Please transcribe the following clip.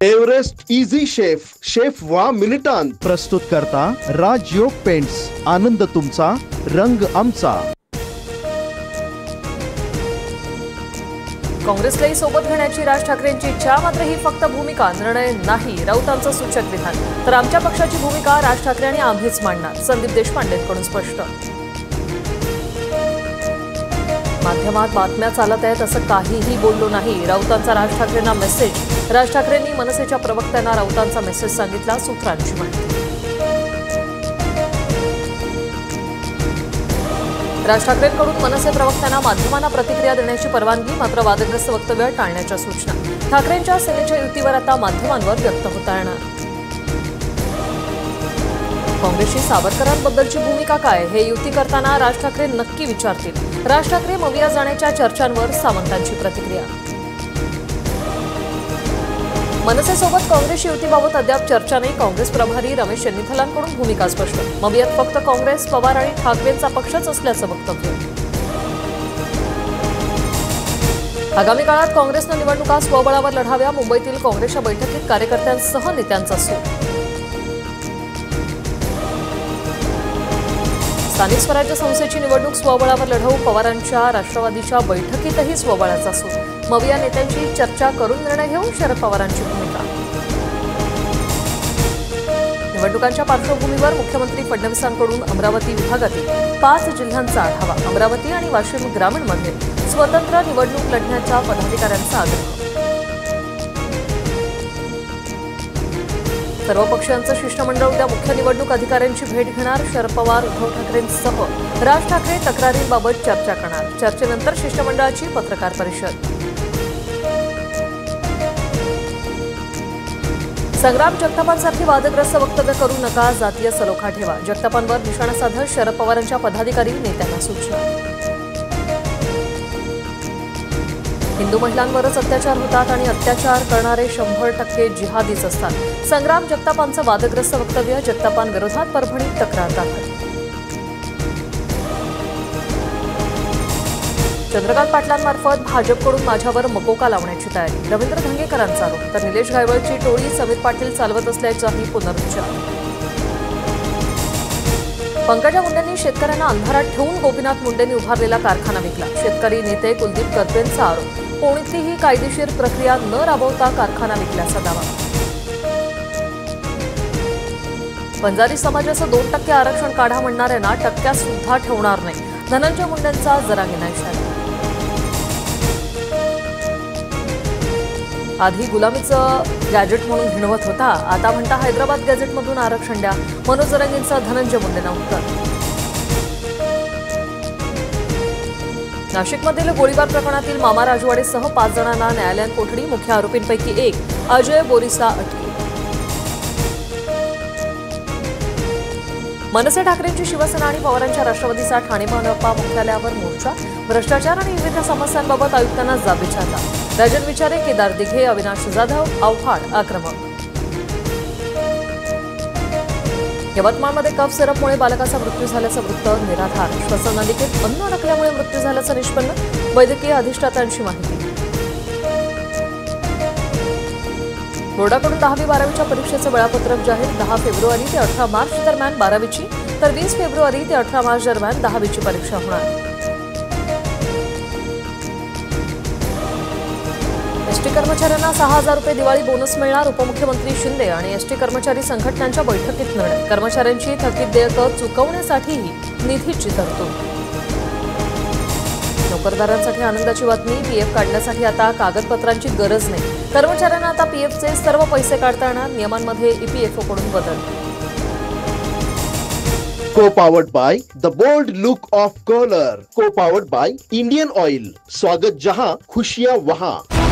Everest easy chef वा मिनिटांत प्रस्तुत करता राजयोग पेंट्स। आनंद तुमचा, रंग आमचा। काँग्रेसलाही सोबत घेण्याची राज ठाकरेंची इच्छा, मात्र ही फक्त भूमिका, निर्णय नाही, राऊतांचं सूचक विधान। तर आमच्या पक्षाची भूमिका राज ठाकरे आणि आम्हीच मांडणार, संदीप देशपांडेंकडून स्पष्ट। माध्यमात बातम्या चालत आहेत असं काहीही बोललो नाही, राऊतांचा राज ठाकरेंना मेसेज। राज ठाकरेंनी मनसेच्या प्रवक्त्यांना राऊतांचा मेसेज सांगितला, सूत्रांची माहिती। राज ठाकरेंकडून मनसे प्रवक्त्यांना माध्यमांना प्रतिक्रिया देण्याची परवानगी, मात्र वादग्रस्त वक्तव्य टाळण्याच्या सूचना। ठाकरेंच्या सेनेच्या युतीवर आता माध्यमांवर व्यक्त होता येणार। काँग्रेसची सावरकरांबद्दलची भूमिका काय, हे युती करताना राज ठाकरे नक्की विचारतील। राज ठाकरे मविया जाण्याच्या चर्चांवर सावंतांची प्रतिक्रिया। मनसेसोबत काँग्रेसची युतीबाबत अद्याप चर्चा नाही, काँग्रेस प्रभारी रमेश चन्नीथलांकडून भूमिका स्पष्ट। मवियात फक्त काँग्रेस, पवार आणि ठाकरेंचा पक्षच असल्याचं वक्तव्य। आगामी काळात काँग्रेसनं निवडणुका स्वबळावर लढाव्या, मुंबईतील काँग्रेसच्या बैठकीत कार्यकर्त्यांसह नेत्यांचा सूर। स्थानिक स्वराज्य संस्थेची निवडणूक स्वबळावर लढवू, पवारांच्या राष्ट्रवादीच्या बैठकीतही स्वबळाचा सूर। मविया नेत्यांची चर्चा करून निर्णय घेऊ, शरद पवारांची भूमिका। निवडणुकांच्या पार्श्वभूमीवर मुख्यमंत्री फडणवीसांकडून अमरावती विभागातील 5 जिल्ह्यांचा आढावा। अमरावती आणि वाशिम ग्रामीणमध्ये स्वतंत्र निवडणूक लढण्याच्या पदाधिकाऱ्यांचा आग्रह। सर्व पक्षांचं शिष्टमंडळ उद्या मुख्य निवडणूक अधिकाऱ्यांची भेट घेणार, शरद पवार, उद्धव ठाकरेंसह राज ठाकरे तक्रारींबाबत चर्चा करणार। चर्चेनंतर शिष्टमंडळाची पत्रकार परिषद। संग्राम जगतापांसारखी वादग्रस्त वक्तव्य करू नका, जातीय सलोखा ठेवा। जगतापांवर निशाणा साधत शरद पवारांच्या पदाधिकारी नेत्यांना सूचना। हिंदू महिलांवरच अत्याचार होतात आणि अत्याचार करणारे 100% जिहादीच असतात। संग्राम जगतापांचं वादग्रस्त वक्तव्य, जगतापांविरोधात परभणीत तक्रार दाखल। चंद्रकांत पाटलांमार्फत भाजपकडून माझ्यावर मकोका लावण्याची तयारी, रवींद्र धंगेकरांचा आरोप। तर निलेश घायवळची टोळी समीर पाटील चालवत असल्याचाही पुनरुच्चार। पंकजा मुंडेंनी शेतकऱ्यांना अंधारात ठेवून गोपीनाथ मुंडेंनी उभारलेला कारखाना विकला। शेतकरी नेते कुलदीप करपेंचा आरोप, कोणतीही कायदेशीर प्रक्रिया न राबवता कारखाना विकल्याचा दावा। बंजारी समाजाचं 2% आरक्षण काढा म्हणणाऱ्यांना टक्क्यात सुद्धा ठेवणार नाही, धनंजय मुंडेंचा जरांगीना इशारा। आधी गुलामीचं गॅजेट म्हणून हिणवत होता, आता म्हणता हैदराबाद गॅजेटमधून आरक्षण द्या, मनोज जरांगींचा धनंजय मुंडेंना उत्तर। नाशिकमधील गोळीबार प्रकरणातील मामा राजवाडेसह 5 जणांना न्यायालयीन कोठडी, मुख्य आरोपींपैकी एक अजय बोरिसा अटकेत। मनसे ठाकरेंची शिवसेना आणि पवारांच्या राष्ट्रवादीचा ठाणे मनपा मुख्यालयावर मोर्चा। भ्रष्टाचार आणि विविध समस्यांबाबत आयुक्तांना जाब विचारला। राजन विचारे, केदार दिघे, अविनाश जाधव आव्हाड आक्रमक। यवतमाळमध्ये कफ सिरपमुळे बालकाचा मृत्यू झाल्याचं वृत्त निराधार, श्वसन नलिकेत अन्न अडकल्यामुळे मृत्यू झाल्याचं निष्पन्न, वैद्यकीय अधिष्ठातांची माहिती। बोर्डाकडून 10वी-12वीच्या परीक्षेचं वेळापत्रक जाहीर, 10 फेब्रुवारी ते 18 मार्च दरम्यान 12वीची, तर 20 फेब्रुवारी ते 18 मार्च दरम्यान 10वीची परीक्षा होणार। एसटी कर्मचाऱ्यांना 6,000 रुपये दिवाळी बोनस मिळणार, उपमुख्यमंत्री शिंदे आणि एसटी कर्मचारी संघटनांच्या बैठकीत निर्णय। कर्मचाऱ्यांची थकीत देयकं चुकवण्यासाठीही निधीची तरतूद। नोकरदारांसाठी आनंदाची बातमी, पीएफ काढण्यासाठी आता कागदपत्रांची गरज नाही, कर्मचाऱ्यांना आता पीएफचे सर्व पैसे काढता येणार, नियमांमध्ये ईपीएफओकडून बदल। Co-powered by the bold look of color, co-powered by Indian Oil, स्वागत जहां खुशियां वहां।